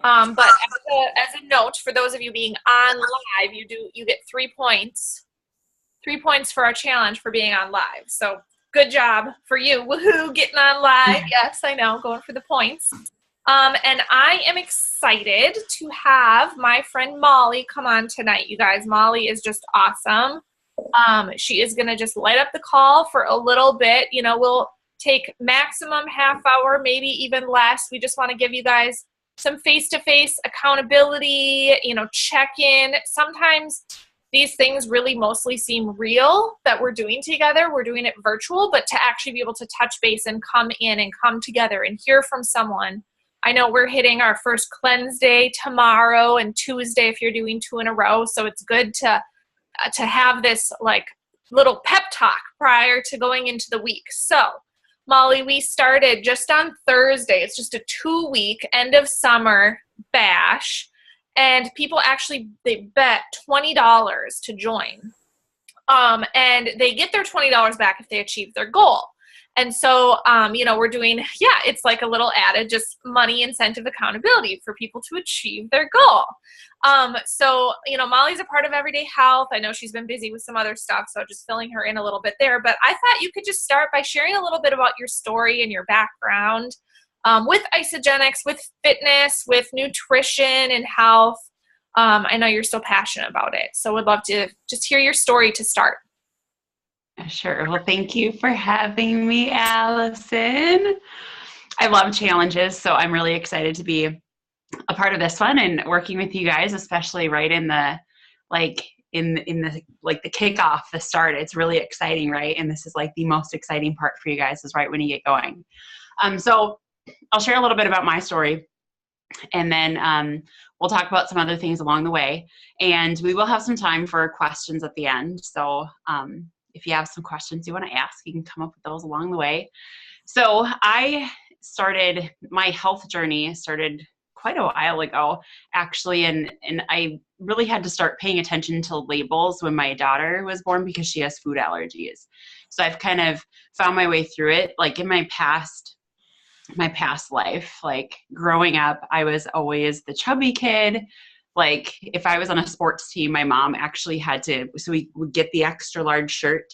But as a note, for those of you being on live, you get 3 points. 3 points for our challenge for being on live. So good job for you. Woohoo, getting on live. Yes, I know, going for the points. And I am excited to have my friend Mollie come on tonight, you guys. Mollie is just awesome. She is going to just light up the call for a little bit. You know, we'll take maximum half hour, maybe even less. We just want to give you guys some face-to-face accountability, you know, check-in. Sometimes these things really mostly seem real that we're doing together. We're doing it virtual, but to actually be able to touch base and come in and come together and hear from someone. I know we're hitting our first cleanse day tomorrow and Tuesday if you're doing 2 in a row. So it's good to have this like little pep talk prior to going into the week. So Mollie, we started just on Thursday. It's just a 2-week end of summer bash. And people actually, they bet $20 to join. And they get their $20 back if they achieve their goal. And so, you know, we're doing, it's like a little added just money incentive accountability for people to achieve their goal. So, you know, Mollie's a part of Everyday Health. I know she's been busy with some other stuff, so just filling her in a little bit there. But I thought you could just start by sharing a little bit about your story and your background with isogenics, with fitness, with nutrition and health. I know you're so passionate about it. So would love to just hear your story to start. Sure. Well, thank you for having me, Allison. I love challenges, so I'm really excited to be a part of this one and working with you guys, especially right in the in the the kickoff, the start. It's really exciting, right? And this is like the most exciting part for you guys is right when you get going. So I'll share a little bit about my story, and then we'll talk about some other things along the way, and we will have some time for questions at the end. So if you have some questions you want to ask, you can come up with those along the way. So my health journey started quite a while ago, actually, and I really had to start paying attention to labels when my daughter was born because she has food allergies. So I've kind of found my way through it. Like in my past life, like growing up, I was always the chubby kid. Like if I was on a sports team, my mom actually so we would get the extra large shirt,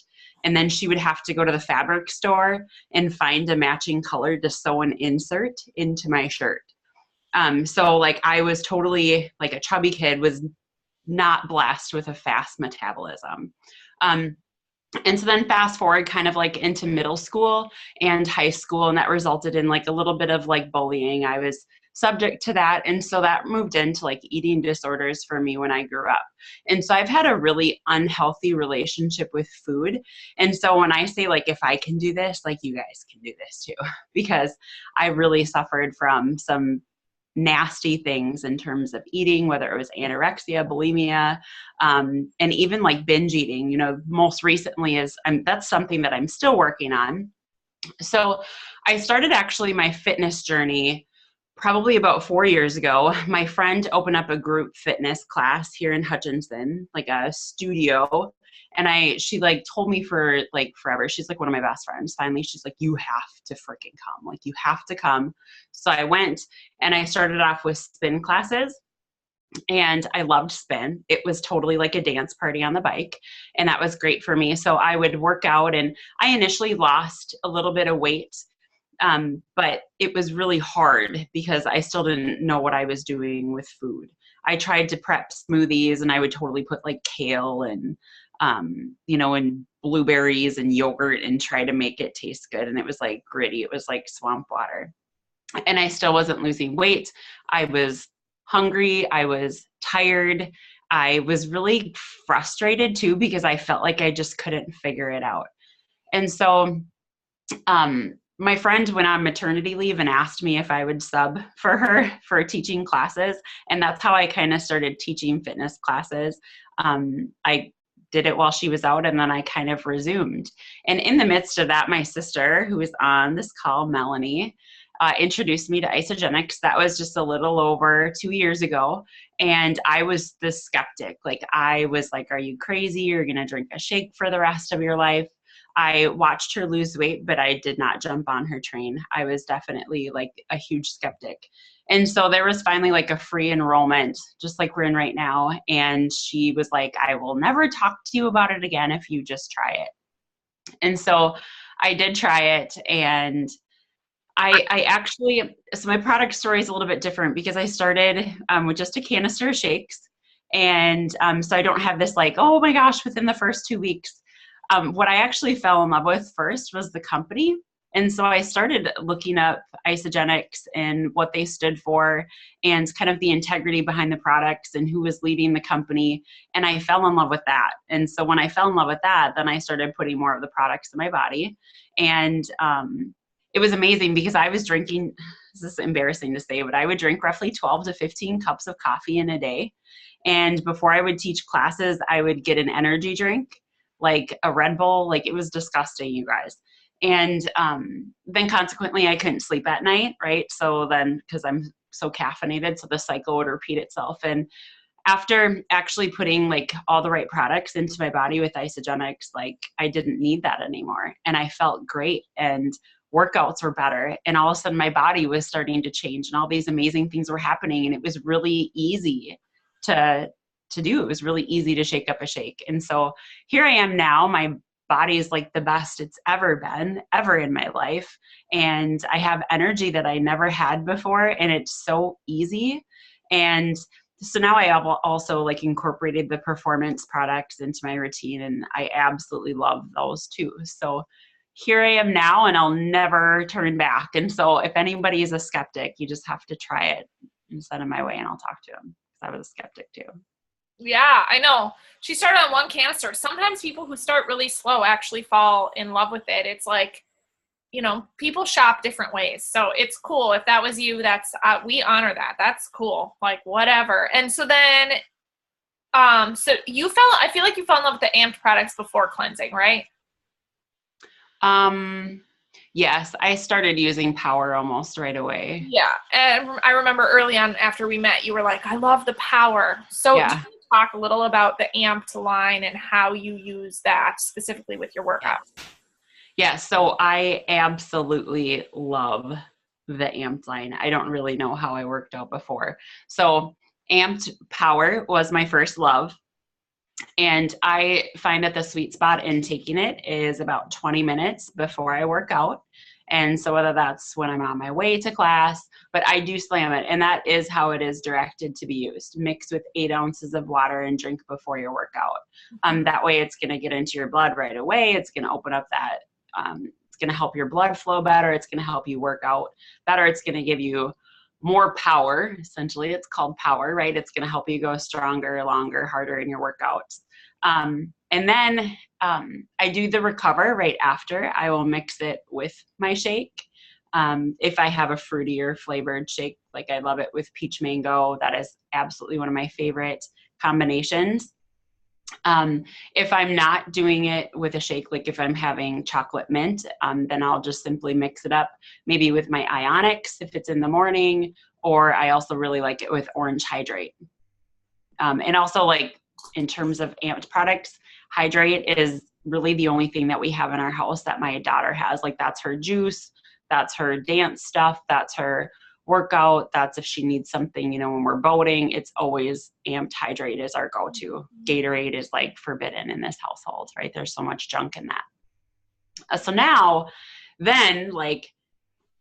and then she would have to go to the fabric store and find a matching color to sew an insert into my shirt. So like I was totally like a chubby kid, was not blessed with a fast metabolism. And so then fast forward kind of like into middle school and high school, and that resulted in like a little bit of like bullying. I was subject to that. And so that moved into like eating disorders for me when I grew up. And so I've had a really unhealthy relationship with food. And so when I say like, if I can do this, like you guys can do this too, because I really suffered from some nasty things in terms of eating, whether it was anorexia, bulimia, and even like binge eating, you know, most recently that's something that I'm still working on. So I started actually my fitness journey probably about 4 years ago. My friend opened up a group fitness class here in Hutchinson, like a studio. And she like told me for like forever, she's like one of my best friends. Finally, she's like, you have to freaking come. Like you have to come. So I went and I started off with spin classes, and I loved spin. It was totally like a dance party on the bike, and that was great for me. So I would work out, and I initially lost a little bit of weight. But it was really hard because I still didn't know what I was doing with food. I tried to prep smoothies, and I would totally put like kale and, and blueberries and yogurt and try to make it taste good. And it was like gritty. It was like swamp water. And I still wasn't losing weight. I was hungry. I was tired. I was really frustrated too, because I felt like I just couldn't figure it out. And so, my friend went on maternity leave and asked me if I would sub for her for teaching classes. And that's how I kind of started teaching fitness classes. I did it while she was out, and then I kind of resumed. And in the midst of that, my sister, who is on this call, Melanie, introduced me to isogenics. That was just a little over 2 years ago. And I was the skeptic. Like I was like, are you crazy? You're going to drink a shake for the rest of your life. I watched her lose weight, but I did not jump on her train. I was definitely like a huge skeptic. And so there was finally like a free enrollment, just like we're in right now. And she was like, I will never talk to you about it again if you just try it. And so I did try it, and I actually, so my product story is a little bit different because I started with just a canister of shakes. And so I don't have this like, oh my gosh, within the first 2 weeks. What I actually fell in love with first was the company. And so I started looking up Isogenics and what they stood for and kind of the integrity behind the products and who was leading the company. And I fell in love with that. And so when I fell in love with that, then I started putting more of the products in my body. And it was amazing because I was drinking, this is embarrassing to say, but I would drink roughly 12 to 15 cups of coffee in a day. And before I would teach classes, I would get an energy drink, like a Red Bull. Like, it was disgusting, you guys. And then consequently, I couldn't sleep at night, right? So then, because I'm so caffeinated, so the cycle would repeat itself. And after actually putting like all the right products into my body with Isogenics, like I didn't need that anymore. And I felt great, and workouts were better. And all of a sudden my body was starting to change, and all these amazing things were happening. And it was really easy to do. It was really easy to shake up a shake. And so here I am now. My body is like the best it's ever been, ever in my life. And I have energy that I never had before. And it's so easy. And so now I have also like incorporated the performance products into my routine, and I absolutely love those too. So here I am now, and I'll never turn back. And so if anybody is a skeptic, you just have to try it and send them my way, and I'll talk to them, because I was a skeptic too. Yeah, I know. She started on one canister. Sometimes people who start really slow actually fall in love with it. It's like, you know, people shop different ways. So it's cool. If that was you, that's, we honor that. That's cool. Like, whatever. And so then, so I feel like you fell in love with the amped products before cleansing, right? Yes, I started using Power almost right away. Yeah. And I remember early on after we met, you were like, I love the Power. So Yeah. do you talk a little about the amped line and how you use that specifically with your workouts? Yeah, so I absolutely love the amped line. I don't really know how I worked out before. So amped Power was my first love. And I find that the sweet spot in taking it is about 20 minutes before I work out. And so whether that's when I'm on my way to class, but I do slam it. And that is how it is directed to be used. Mixed with 8 ounces of water and drink before your workout. That way it's going to get into your blood right away. It's going to open up that, it's going to help your blood flow better. It's going to help you work out better. It's going to give you more power. Essentially, it's called Power, right? It's going to help you go stronger, longer, harder in your workouts. And then I do the Recover right after. I will mix it with my shake. If I have a fruitier flavored shake, like I love it with peach mango, that is absolutely one of my favorite combinations. If I'm not doing it with a shake, like if I'm having chocolate mint, then I'll just simply mix it up, maybe with my Ionics if it's in the morning, or I also really like it with Orange Hydrate. And also, like, in terms of amped products, Hydrate is really the only thing that we have in our house that my daughter has. Like, that's her juice, that's her dance stuff, that's her workout, that's if she needs something, you know, when we're boating, it's always amped Hydrate is our go-to. Gatorade is like forbidden in this household, right? There's so much junk in that. So now, then, like,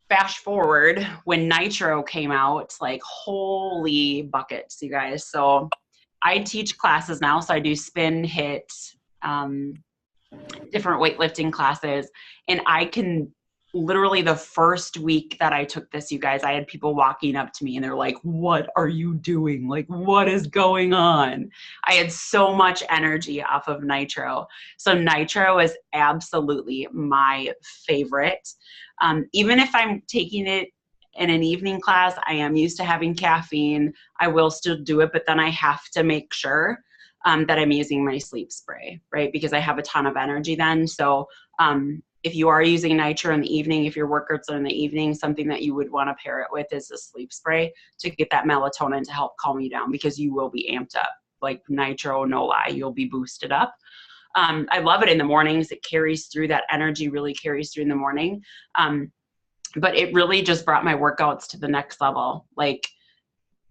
fast forward when Nitro came out, like, holy buckets, you guys. So I teach classes now. So I do spin, hit, different weightlifting classes. And I can literally, the first week that I took this, you guys, I had people walking up to me and they're like, what are you doing? Like, what is going on? I had so much energy off of Nitro. So Nitro is absolutely my favorite. Even if I'm taking it in an evening class, I am used to having caffeine. I will still do it, but then I have to make sure that I'm using my sleep spray, right? Because I have a ton of energy then. So if you are using Nitro in the evening, if your workouts are in the evening, something that you would want to pair it with is a sleep spray to get that melatonin to help calm you down, because you will be amped up. Like Nitro, no lie, you'll be boosted up. I love it in the mornings. It carries through, that energy really carries through in the morning. but it really just brought my workouts to the next level. Like,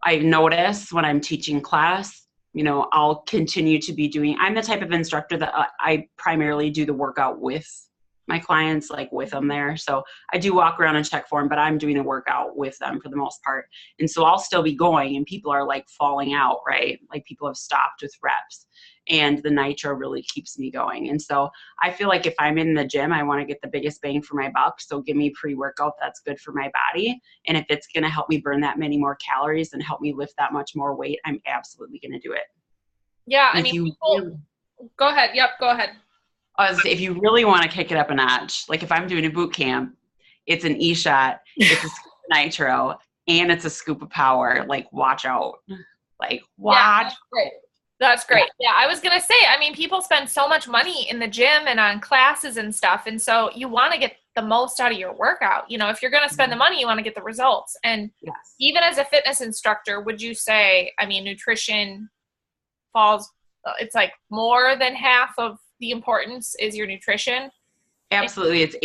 I notice when I'm teaching class, you know, I'll continue to be doing, I'm the type of instructor that I primarily do the workout with my clients, like with them there. So I do walk around and check for them, but I'm doing a workout with them for the most part. And so I'll still be going, and people are like falling out, right? Like people have stopped with reps, and the nitro really keeps me going. And so I feel like if I'm in the gym, I want to get the biggest bang for my buck. So give me pre-workout that's good for my body. And if it's going to help me burn that many more calories and help me lift that much more weight, I'm absolutely going to do it. Yeah. And I mean, people, go ahead. Yep. Go ahead. if you really want to kick it up a notch, like if I'm doing a boot camp, it's an e-shot, it's a scoop of nitro, and it's a scoop of power. Like, watch out. Like, watch. Yeah, that's great. That's great. Yeah, I was going to say, I mean, people spend so much money in the gym and on classes and stuff. And so you want to get the most out of your workout. You know, if you're going to spend the money, you want to get the results. And Yes. even as a fitness instructor, would you say, I mean, nutrition falls, it's like more than half of the importance is your nutrition? Absolutely. It's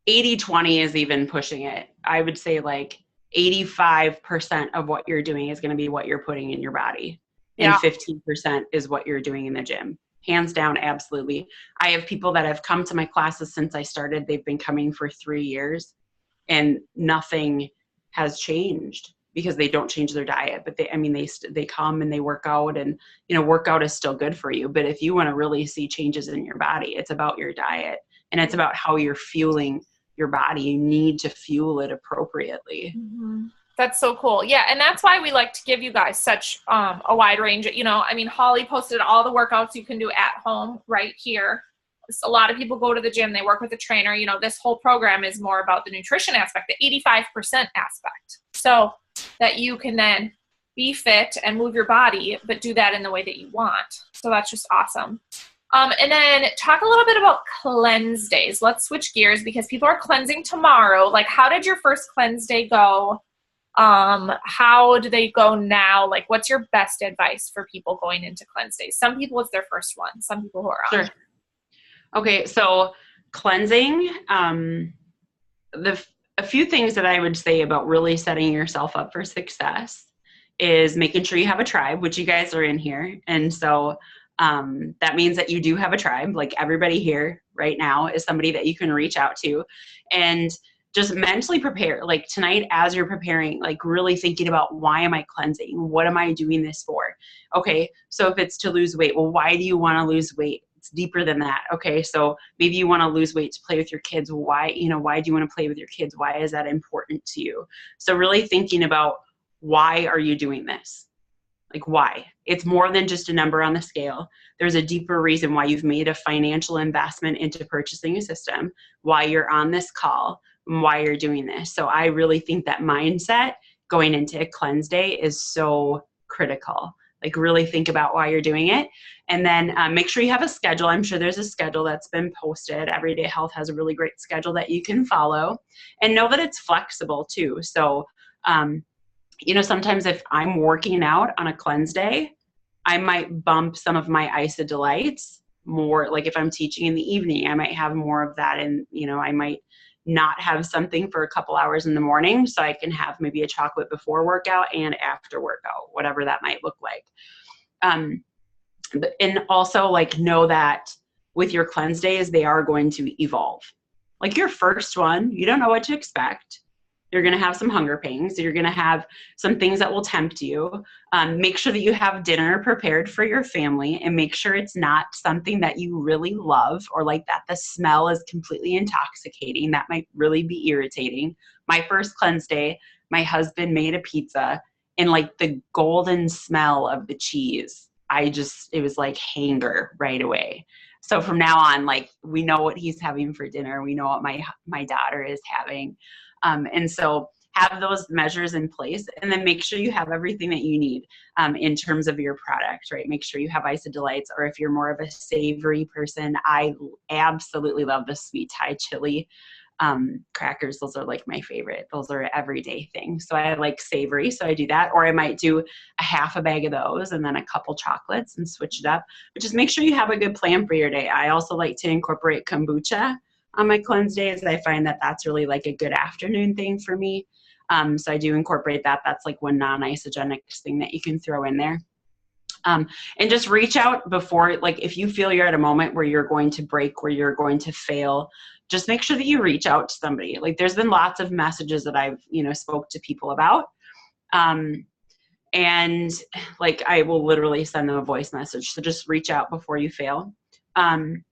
80-20 is even pushing it. I would say like 85% of what you're doing is going to be what you're putting in your body. And 15% is what you're doing in the gym. Hands down, absolutely. I have people that have come to my classes since I started. They've been coming for 3 years, and nothing has changed because they don't change their diet. But they come and they work out, and, you know, workout is still good for you. But if you want to really see changes in your body, it's about your diet, and it's about how you're fueling your body. You need to fuel it appropriately. Mm-hmm. That's so cool. Yeah. And that's why we like to give you guys such a wide range. You know, I mean, Holly posted all the workouts you can do at home right here. A lot of people go to the gym, they work with a trainer. You know, this whole program is more about the nutrition aspect, the 85% aspect, so that you can then be fit and move your body, but do that in the way that you want. So that's just awesome. And then talk a little bit about cleanse days. Let's switch gears because people are cleansing tomorrow. Like, how did your first cleanse day go? How do they go now? Like, what's your best advice for people going into cleanse days? Some people, it's their first one. Some people who are on. Sure. Okay. So cleansing, a few things that I would say about really setting yourself up for success is making sure you have a tribe, which you guys are in here. And so, that means that you do have a tribe. Like, everybody here right now is somebody that you can reach out to, and just mentally prepare. Like, tonight, as you're preparing, like, really thinking about, why am I cleansing? What am I doing this for? Okay. So if it's to lose weight, well, why do you want to lose weight? It's deeper than that. Okay. So maybe you want to lose weight to play with your kids. Why do you want to play with your kids? Why is that important to you? So really thinking about, why are you doing this? Like, why? It's more than just a number on the scale. There's a deeper reason why you've made a financial investment into purchasing a system, why you're on this call, and why you're doing this. So I really think that mindset going into a cleanse day is so critical. Like, really think about why you're doing it. And then make sure you have a schedule. I'm sure there's a schedule that's been posted. Everyday Health has a really great schedule that you can follow, and know that it's flexible too. So, you know, sometimes if I'm working out on a cleanse day, I might bump some of my Isodelites more. Like, if I'm teaching in the evening, I might have more of that. And, you know, I might not have something for a couple hours in the morning, so I can have maybe a chocolate before workout and after workout, whatever that might look like. And also, like, know that with your cleanse days, they are going to evolve. Like, your first one, you don't know what to expect. You're going to have some hunger pangs. You're going to have some things that will tempt you. Make sure that you have dinner prepared for your family, and make sure it's not something that you really love, or like that the smell is completely intoxicating. That might really be irritating. My first cleanse day, my husband made a pizza, and like the golden smell of the cheese, it was like hanger right away. So from now on, like, we know what he's having for dinner. We know what my daughter is having. And so have those measures in place, and then make sure you have everything that you need in terms of your product, right? Make sure you have Isodelites, or if you're more of a savory person, I absolutely love the sweet Thai chili crackers. Those are like my favorite. Those are an everyday thing. So I like savory, so I do that. Or I might do a half a bag of those and then a couple chocolates and switch it up. But just make sure you have a good plan for your day. I also like to incorporate kombucha on my cleanse days. I find that that's really like a good afternoon thing for me. So I do incorporate that. That's like one non-isogenic thing that you can throw in there. And just reach out before, like if you feel you're at a moment where you're going to break, where you're going to fail, just make sure that you reach out to somebody. Like there's been lots of messages that I've, spoke to people about. And like, I will literally send them a voice message. So just reach out before you fail. And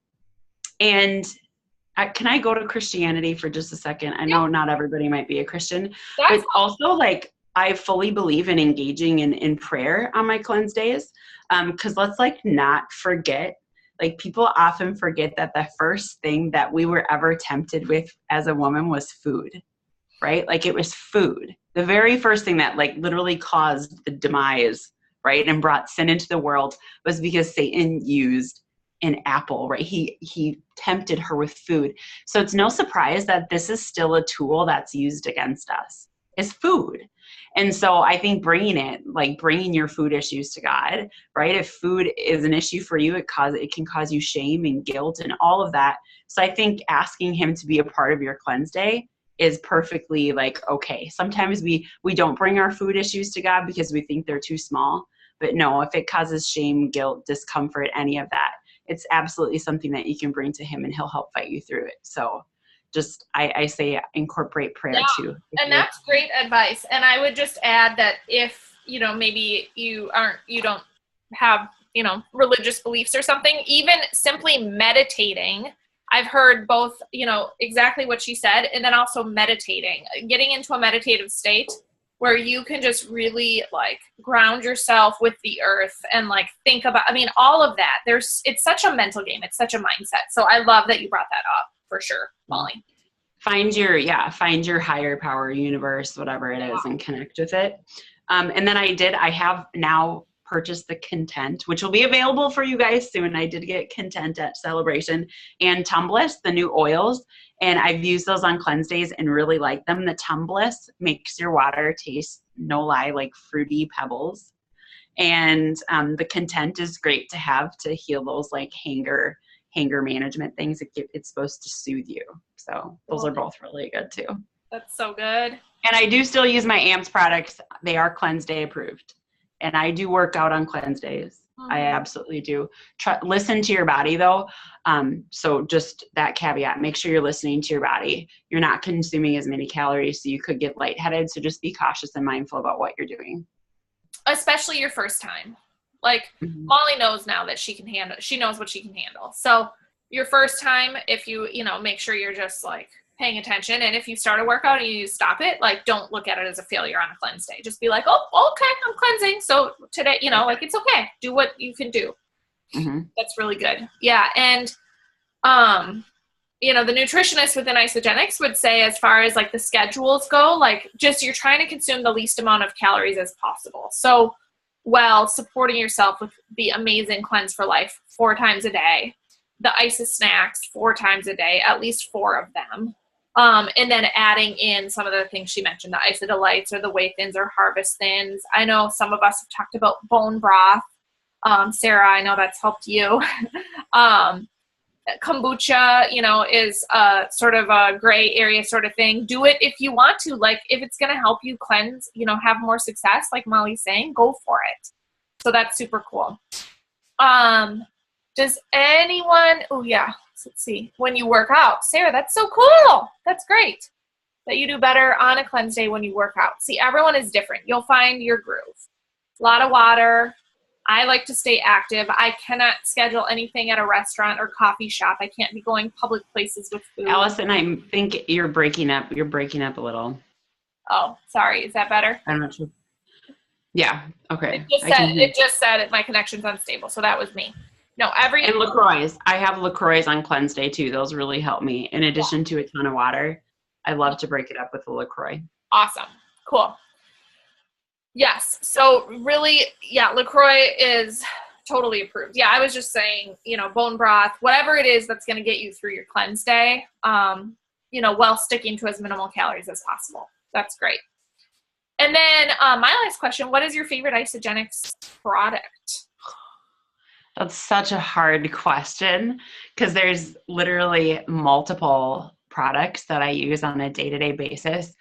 can I go to Christianity for just a second? I know not everybody might be a Christian, but also like I fully believe in engaging in prayer on my cleanse days. Cause let's like not forget, like people often forget that the first thing that we were ever tempted with as a woman was food, right? Like it was food. The very first thing that like literally caused the demise, right? And brought sin into the world was because Satan used an apple, right? He tempted her with food. So it's no surprise that this is still a tool that's used against us, is food. And so I think bringing your food issues to God, right? If food is an issue for you, it can cause you shame and guilt and all of that. So I think asking him to be a part of your cleanse day is perfectly like, okay. Sometimes we don't bring our food issues to God because we think they're too small, but no, if it causes shame, guilt, discomfort, any of that, it's absolutely something that you can bring to him and he'll help fight you through it. So just, I say incorporate prayer too. And that's great advice. And I would just add that if, maybe you don't have, religious beliefs or something, even simply meditating, I've heard both, exactly what she said, and then also meditating, getting into a meditative state where you can just really like ground yourself with the earth and like think about, all of that. It's such a mental game. It's such a mindset. So I love that you brought that up for sure, Mollie. Find your higher power, universe, whatever it is, and connect with it. And then I have now purchased the Content, which will be available for you guys soon. I did get Content at Celebration, and Tumbliss, the new oils. And I've used those on cleanse days and really like them. The Tumbliss makes your water taste, no lie, like fruity pebbles. And the Content is great to have to heal those like hanger management things. It's supposed to soothe you. So those are both really good too. That's so good. And I do still use my AMPS products. They are cleanse day approved. And I do work out on cleanse days. Mm-hmm. I absolutely do. Listen to your body though. So just that caveat, make sure you're listening to your body. You're not consuming as many calories, so you could get lightheaded. So just be cautious and mindful about what you're doing. Especially your first time. Like Mollie knows now that she knows what she can handle. So your first time, if you, make sure you're just like paying attention. And if you start a workout and you stop it, like don't look at it as a failure on a cleanse day. Just be like, oh, okay, I'm cleansing. So today, like it's okay. Do what you can do. Mm-hmm. That's really good. Yeah. And, the nutritionist within Isogenics would say, as far as like the schedules go, like just you're trying to consume the least amount of calories as possible. So while supporting yourself with the amazing Cleanse for Life 4 times a day, the Isis snacks 4 times a day, at least 4 of them. And then adding in some of the things she mentioned, the Isodelites or the Whey Thins or Harvest Thins. I know some of us have talked about bone broth. Sarah, I know that's helped you. Kombucha, is sort of a gray area sort of thing. Do it if you want to. Like if it's going to help you cleanse, have more success, like Mollie's saying, go for it. So that's super cool. Does anyone, let's see, when you work out, Sarah, that's so cool. That's great that you do better on a cleanse day when you work out. See, everyone is different. You'll find your groove. A lot of water. I like to stay active. I cannot schedule anything at a restaurant or coffee shop. I can't be going public places with food. Allison, I think you're breaking up. You're breaking up a little. Oh, sorry. Is that better? I'm not sure. Yeah. Okay. It just said my connection's unstable. So that was me. No, and LaCroix. I have LaCroix on cleanse day too. Those really help me. In addition to a ton of water, I love to break it up with the LaCroix. Awesome. Cool. Yes. So really, LaCroix is totally approved. Yeah, I was just saying, bone broth, whatever it is that's going to get you through your cleanse day, while sticking to as minimal calories as possible. That's great. And then my last question, what is your favorite Isogenics product? That's such a hard question because there's literally multiple products that I use on a day-to-day basis,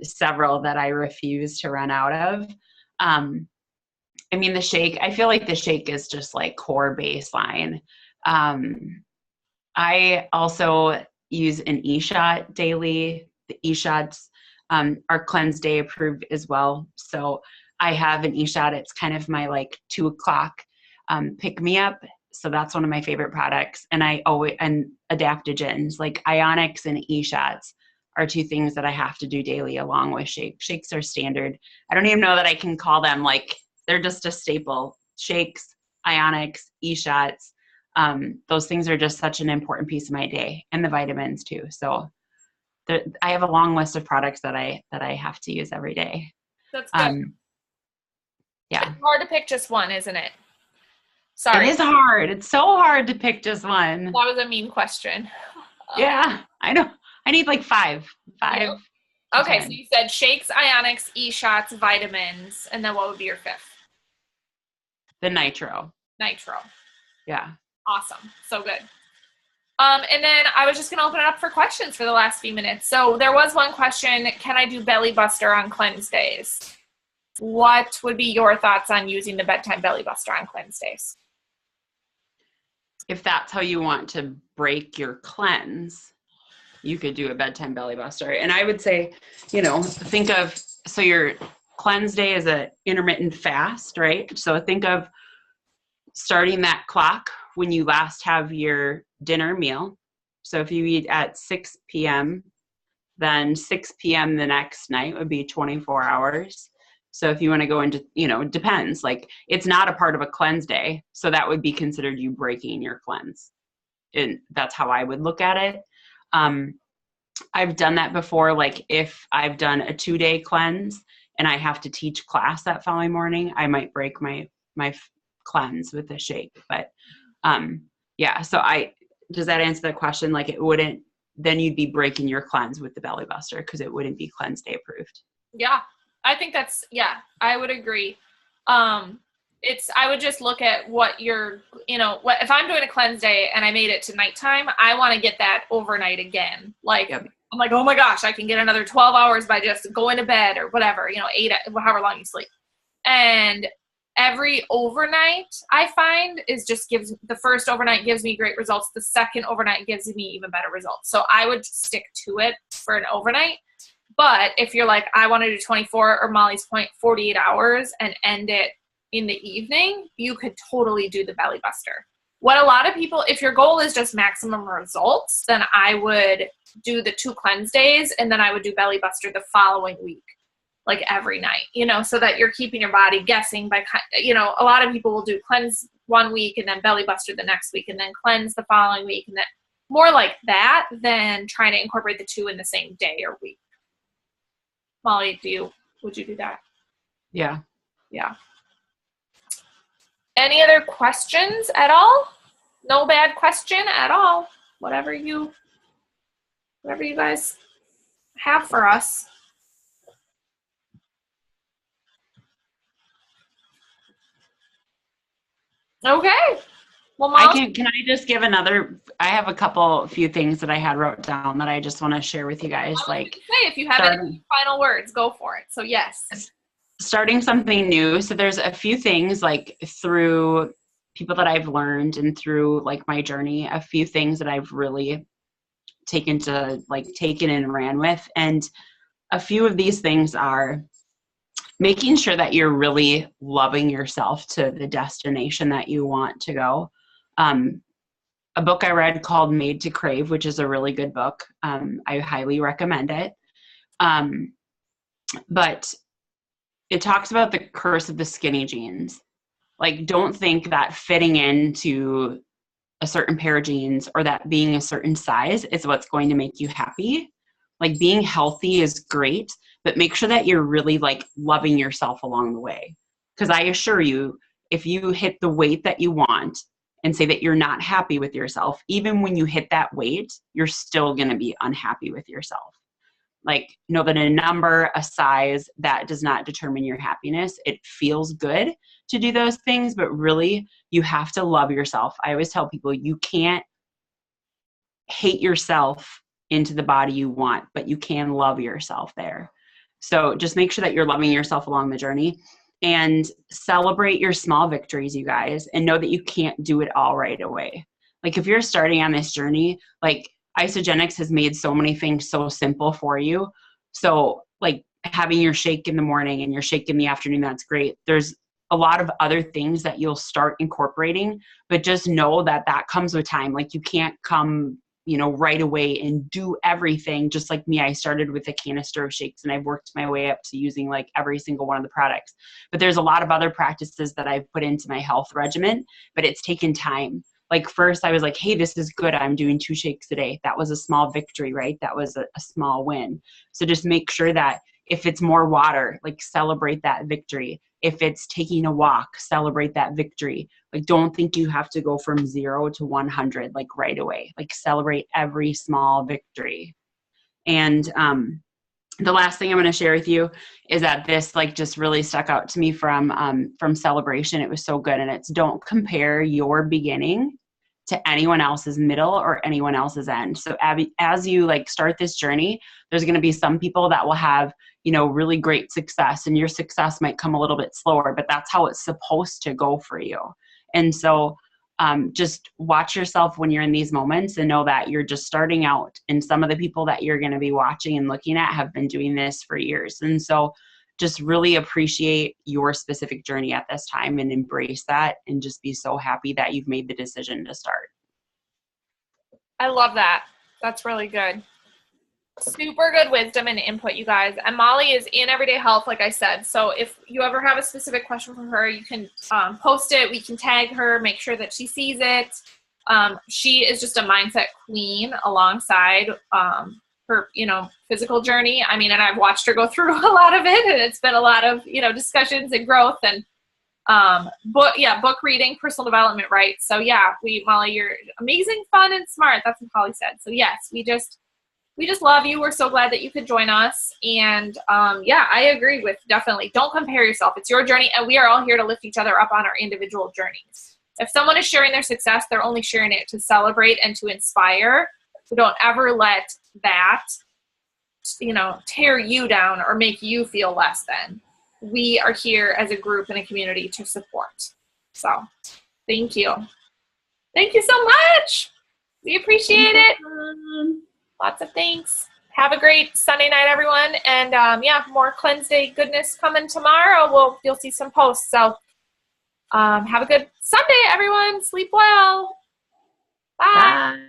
several that I refuse to run out of. I mean, the shake, I feel like the shake is just like core baseline. I also use an e-shot daily. The e-shots are Cleanse Day approved as well. So I have an e-shot. It's kind of my like 2:00 pick me up. So that's one of my favorite products. And and adaptogens like ionics and e-shots are two things that I have to do daily along with shakes. Shakes are standard. I don't even know that I can call them like, they're just a staple. Shakes, ionics, e-shots. Those things are just such an important piece of my day, and the vitamins too. So I have a long list of products that I have to use every day. That's good. Yeah. It's hard to pick just one, isn't it? Sorry. It is hard. It's so hard to pick just one. That was a mean question. Yeah, I know. I need like five. Yeah. Okay, so you said shakes, ionics, e-shots, vitamins, and then what would be your fifth? The nitro. Nitro. Yeah. Awesome. So good. And then I was just going to open it up for questions for the last few minutes. So there was one question, can I do belly buster on cleanse days? What would be your thoughts on using the bedtime belly buster on cleanse days? If that's how you want to break your cleanse, you could do a bedtime belly buster. And I would say, think of, so your cleanse day is an intermittent fast, right? So think of starting that clock when you last have your dinner meal. So if you eat at 6 p.m., then 6 p.m. the next night would be 24 hours. So if you want to go into, it depends. Like, it's not a part of a cleanse day. So that would be considered you breaking your cleanse. And that's how I would look at it. I've done that before. Like, if I've done a 2-day cleanse and I have to teach class that following morning, I might break my cleanse with a shake. But yeah, so does that answer the question? Like, it wouldn't, then you'd be breaking your cleanse with the belly buster because it wouldn't be cleanse day approved. Yeah, I think I would agree. I would just look at what if I'm doing a cleanse day and I made it to nighttime, I want to get that overnight again. Like, yep. I'm like, oh my gosh, I can get another 12 hours by just going to bed or whatever, 8, however long you sleep. And every overnight I find the first overnight gives me great results. The second overnight gives me even better results. So I would stick to it for an overnight. But if you're like, I want to do 24 or Mollie's point, 48 hours and end it in the evening, you could totally do the belly buster. What a lot of people, if your goal is just maximum results, then I would do the 2 cleanse days and then I would do belly buster the following week. Like every night, so that you're keeping your body guessing by, a lot of people will do cleanse one week and then belly buster the next week and then cleanse the following week, and then more like that than trying to incorporate the 2 in the same day or week. Mollie, would you do that? Yeah. Yeah. Any other questions at all? No bad question at all. Whatever you guys have for us. Okay. Well, can I just give I have a few things that I had wrote down that I just want to share with you guys. Like, if you have any final words, go for it. So yes. Starting something new. So there's a few things, like, through people that I've learned and through like my journey, a few things that I've really taken and ran with. And a few of these things are making sure that you're really loving yourself to the destination that you want to go. A book I read called Made to Crave, which is a really good book. I highly recommend it. But it talks about the curse of the skinny jeans. Like, don't think that fitting into a certain pair of jeans or that being a certain size is what's going to make you happy. Like, being healthy is great, but make sure that you're really like loving yourself along the way. Because I assure you, if you hit the weight that you want and say that you're not happy with yourself, even when you hit that weight, you're still going to be unhappy with yourself. like, know that a number, a size, that does not determine your happiness. It feels good to do those things, but really you have to love yourself. I always tell people you can't hate yourself into the body you want, but you can love yourself there. So just make sure that you're loving yourself along the journey, and celebrate your small victories, you guys, and know that you can't do it all right away. Like if you're starting on this journey, like Isogenics has made so many things so simple for you. So like having your shake in the morning and your shake in the afternoon, that's great. There's a lot of other things that you'll start incorporating, but just know that that comes with time. Like you can't come, you know, right away and do everything. Just like me, I started with a canister of shakes and I've worked my way up to using like every single one of the products. But there's a lot of other practices that I've put into my health regimen, but it's taken time. Like first I was like, hey, this is good. I'm doing 2 shakes a day. That was a small victory, right? That was a small win. So just make sure that if it's more water, like celebrate that victory. If it's taking a walk, celebrate that victory. Like don't think you have to go from 0 to 100 like right away. Like celebrate every small victory. And the last thing I'm going to share with you is that this like just really stuck out to me from celebration. It was so good. And it's don't compare your beginning to anyone else's middle or anyone else's end. So Abby, as you like start this journey, there's going to be some people that will have, you know, really great success, and your success might come a little bit slower, but that's how it's supposed to go for you. And so just watch yourself when you're in these moments and know that you're just starting out. And some of the people that you're going to be watching and looking at have been doing this for years. And so just really appreciate your specific journey at this time and embrace that, and just be so happy that you've made the decision to start. I love that. That's really good. Super good wisdom and input, you guys. And Mollie is in Everyday Health, like I said. So if you ever have a specific question from her, you can post it. We can tag her, make sure that she sees it. She is just a mindset queen alongside her, you know, physical journey. I mean, and I've watched her go through a lot of it, and it's been a lot of, you know, discussions and growth and book reading, personal development, right? So yeah, Mollie, you're amazing, fun, and smart. That's what Holly said. So yes, we just love you. We're so glad that you could join us. And yeah, I agree with definitely don't compare yourself. It's your journey, and we are all here to lift each other up on our individual journeys. If someone is sharing their success, they're only sharing it to celebrate and to inspire. So don't ever let that, you know, tear you down or make you feel less than. We are here as a group and a community to support. So thank you. Thank you so much. We appreciate it. Lots of thanks. Have a great Sunday night, everyone. And yeah, more Cleanse Day goodness coming tomorrow. You'll see some posts. So have a good Sunday, everyone. Sleep well. Bye. Bye.